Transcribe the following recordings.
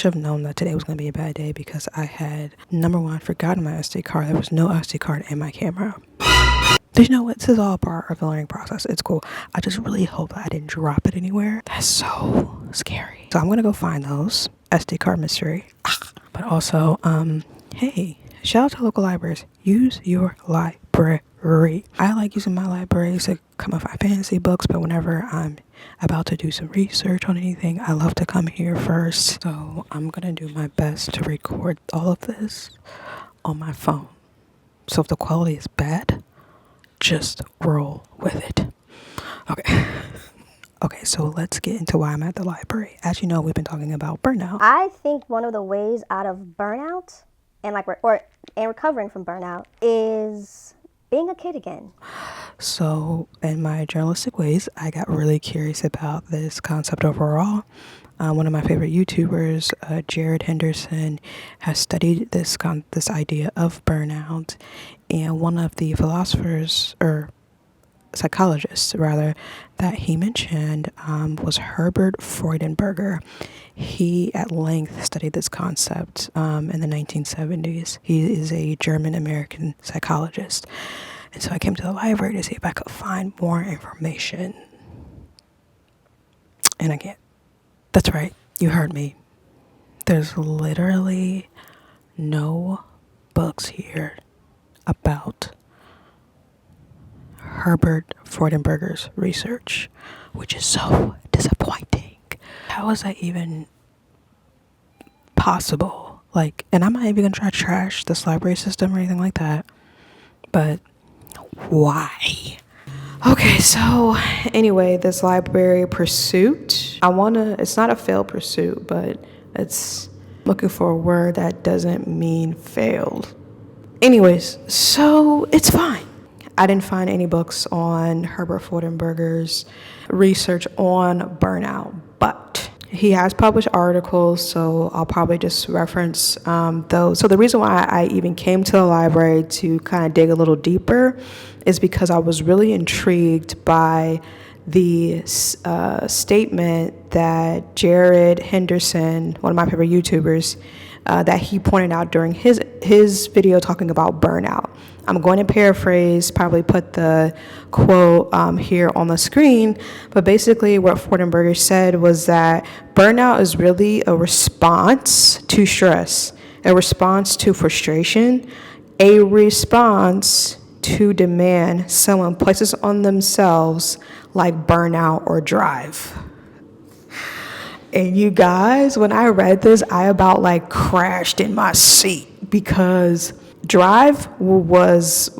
should have known that today was going to be a bad day because I had, number one, forgotten my SD card. There was no SD card in my camera. But you know what? This is all part of the learning process. It's cool. I just really hope that I didn't drop it anywhere. That's so scary. So I'm going to go find those. SD card mystery. But also, hey, shout out to local libraries. Use your library. I like using my library to come and find fantasy books, but whenever I'm about to do some research on anything, I love to come here first. So I'm going to do my best to record all of this on my phone. So if the quality is bad, just roll with it. Okay. Okay, so let's get into why I'm at the library. As you know, we've been talking about burnout. I think one of the ways out of burnout and recovering from burnout is being a kid again. So in my journalistic ways, I got really curious about this concept overall. One of my favorite YouTubers, Jared Henderson, has studied this idea of burnout, and one of the philosophers, or psychologists rather, that he mentioned was Herbert Freudenberger. He at length studied this concept in the 1970s. He is a German-American psychologist. And so I came to the library to see if I could find more information. And I can't. That's right, you heard me. There's literally no books here about Herbert Freudenberger's research, which is so disappointing. How is that even possible? And I'm not even gonna try to trash this library system or anything like that, but why? Okay, so anyway, this library pursuit, it's not a failed pursuit, but it's looking for a word that doesn't mean failed. Anyways, so it's fine. I didn't find any books on Herbert Freudenberger's research on burnout, but he has published articles, so I'll probably just reference those. So the reason why I even came to the library to kind of dig a little deeper is because I was really intrigued by the statement that Jared Henderson, one of my favorite YouTubers, that he pointed out during his video talking about burnout. I'm going to paraphrase, probably put the quote here on the screen, but basically what Freudenberger said was that burnout is really a response to stress, a response to frustration, a response to demand someone places on themselves like burnout or drive. And you guys, when I read this, I about crashed in my seat because drive was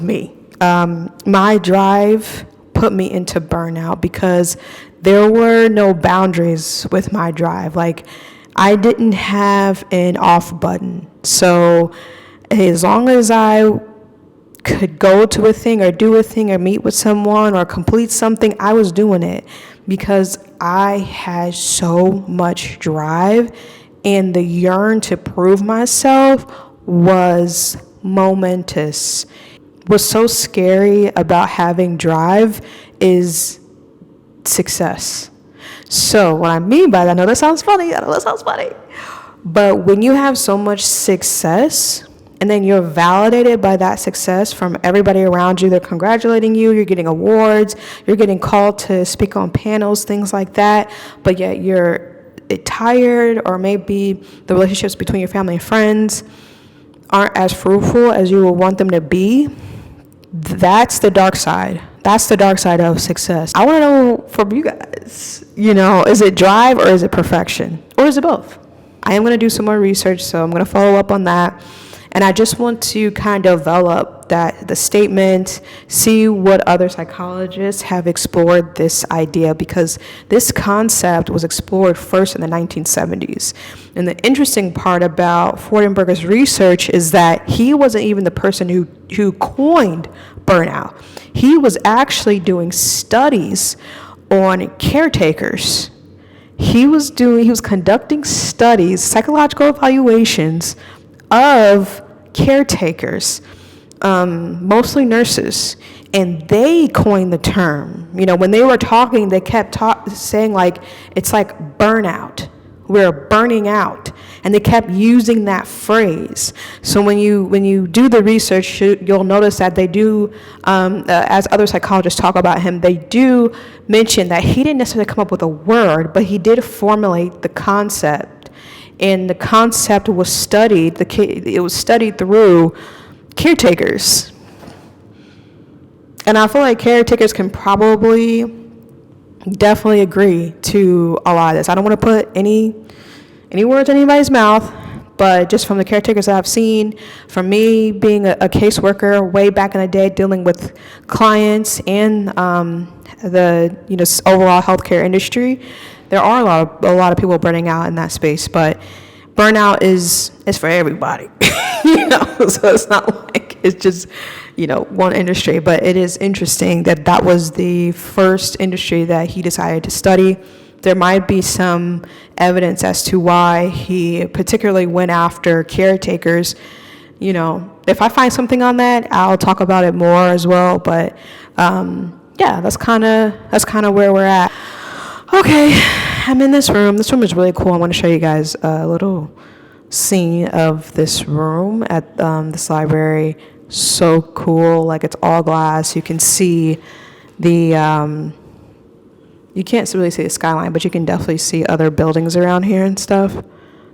me. My drive put me into burnout because there were no boundaries with my drive. I didn't have an off button. So as long as I could go to a thing or do a thing or meet with someone or complete something, I was doing it because I had so much drive, and the yearn to prove myself was momentous. What's so scary about having drive is success. So what I mean by that, I know that sounds funny, but when you have so much success and then you're validated by that success from everybody around you, they're congratulating you, you're getting awards, you're getting called to speak on panels, things like that, but yet you're tired, or maybe the relationships between your family and friends aren't as fruitful as you would want them to be. That's the dark side. That's the dark side of success. I want to know from you guys, is it drive or is it perfection? Or is it both? I am going to do some more research, so I'm going to follow up on that. And I just want to kind of develop the statement, see what other psychologists have explored this idea, because this concept was explored first in the 1970s. And the interesting part about Freudenberger's research is that he wasn't even the person who coined burnout. He was actually doing studies on caretakers. He was conducting studies, psychological evaluations of caretakers, mostly nurses, and they coined the term. When they were talking, they kept saying it's like burnout, We're burning out. And they kept using that phrase. So when you do the research, you'll notice that they do, as other psychologists talk about him, they do mention that he didn't necessarily come up with a word, but he did formulate the concept. And the concept was studied, it was studied through caretakers. And I feel like caretakers can probably definitely agree to a lot of this. I don't want to put any words in anybody's mouth, but just from the caretakers that I've seen, from me being a caseworker way back in the day, dealing with clients and the overall healthcare industry, there are a lot of people burning out in that space. But burnout is for everybody, So it's not like it's just one industry. But it is interesting that was the first industry that he decided to study. There might be some evidence as to why he particularly went after caretakers. If I find something on that, I'll talk about it more as well. But that's kind of where we're at. Okay, I'm in this room. This room is really cool. I want to show you guys a little scene of this room at this library. So cool. Like, it's all glass. You can see the you can't really see the skyline, but you can definitely see other buildings around here and stuff.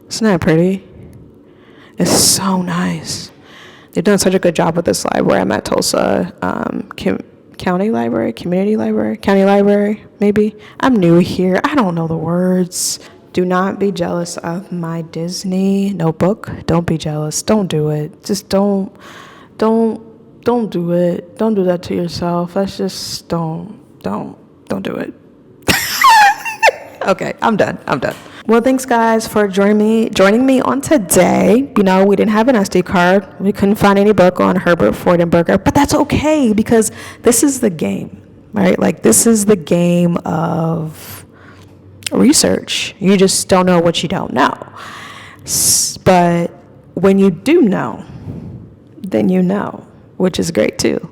Isn't that pretty? It's so nice. They've done such a good job with this library. I'm at Tulsa County Library, Community Library, County Library, maybe. I'm new here. I don't know the words. Do not be jealous of my Disney notebook. Don't be jealous. Don't do it. Just don't do it. Don't do that to yourself. That's just, don't do it. Okay, I'm done. Well, thanks guys for joining me on today. We didn't have an SD card. We couldn't find any book on Herbert Freudenberger, but that's okay because this is the game, right? Like, this is the game of research. You just don't know what you don't know. But when you do know, then which is great too.